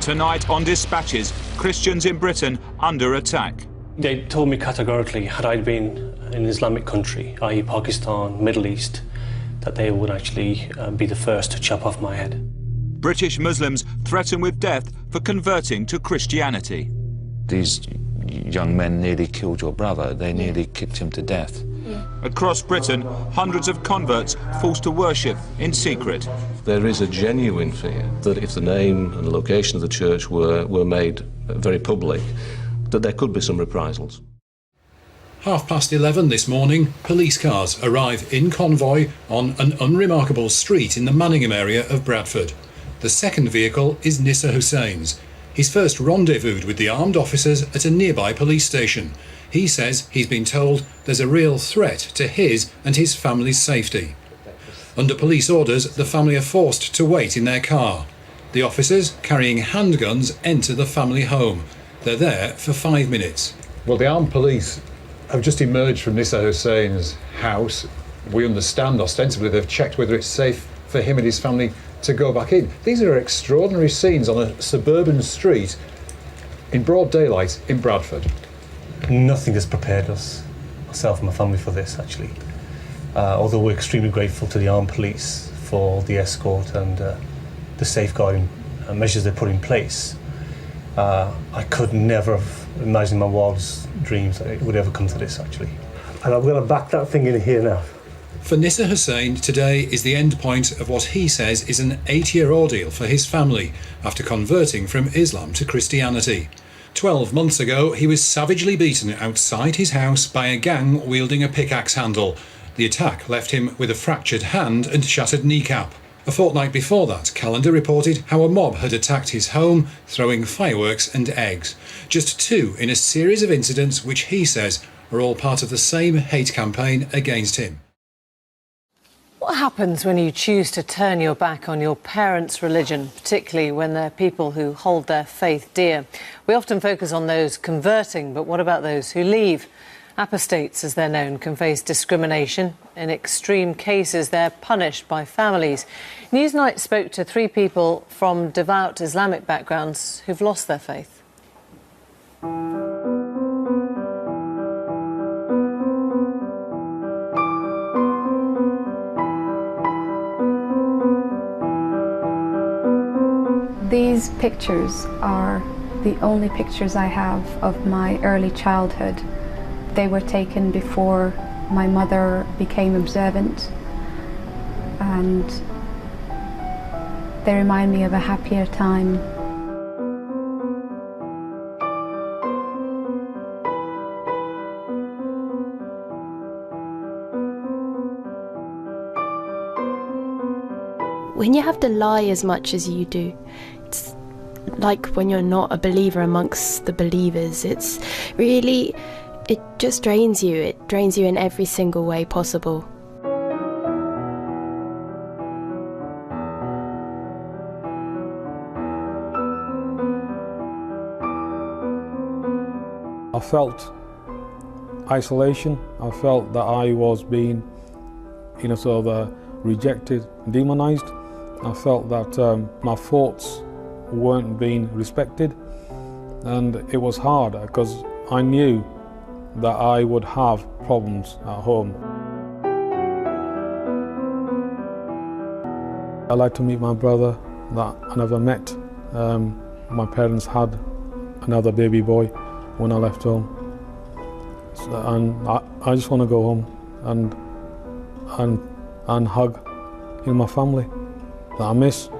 Tonight on Dispatches, Christians in Britain under attack. They told me categorically, had I been in an Islamic country, i.e. Pakistan, Middle East, that they would actually be the first to chop off my head. British Muslims threatened with death for converting to Christianity. These young men nearly killed your brother. They nearly kicked him to death. Across Britain, hundreds of converts forced to worship in secret. There is a genuine fear that if the name and the location of the church were made very public, that there could be some reprisals. 11:30 this morning, police cars arrive in convoy on an unremarkable street in the Manningham area of Bradford. The second vehicle is Nissa Hussein's. He's first rendezvoused with the armed officers at a nearby police station. He says he's been told there's a real threat to his and his family's safety. Under police orders, the family are forced to wait in their car. The officers, carrying handguns, enter the family home. They're there for 5 minutes. Well, the armed police have just emerged from Nissa Hussein's house. We understand, ostensibly, they've checked whether it's safe for him and his family to go back in. These are extraordinary scenes on a suburban street in broad daylight in Bradford. Nothing has prepared us, myself and my family, for this, actually. Although we're extremely grateful to the armed police for the escort and the safeguarding measures they put in place, I could never have imagined in my wildest dreams that it would ever come to this, actually. And I'm going to back that thing in here now. For Nissa Hussein, today is the end point of what he says is an 8-year ordeal for his family after converting from Islam to Christianity. 12 months ago, he was savagely beaten outside his house by a gang wielding a pickaxe handle. The attack left him with a fractured hand and shattered kneecap. A fortnight before that, Callender reported how a mob had attacked his home, throwing fireworks and eggs. Just 2 in a series of incidents which he says are all part of the same hate campaign against him. What happens when you choose to turn your back on your parents' religion, particularly when they're people who hold their faith dear? We often focus on those converting, but what about those who leave? Apostates, as they're known, can face discrimination. In extreme cases, they're punished by families. Newsnight spoke to 3 people from devout Islamic backgrounds who've lost their faith. These pictures are the only pictures I have of my early childhood. They were taken before my mother became observant, and they remind me of a happier time. When you have to lie as much as you do, it's like when you're not a believer amongst the believers. It's really, it just drains you. It drains you in every single way possible. I felt isolation. I felt that I was being, sort of rejected, demonized. I felt that my thoughts weren't being respected, and it was hard because I knew that I would have problems at home. I'd like to meet my brother that I never met. My parents had another baby boy when I left home, and I just want to go home and hug my family that I miss.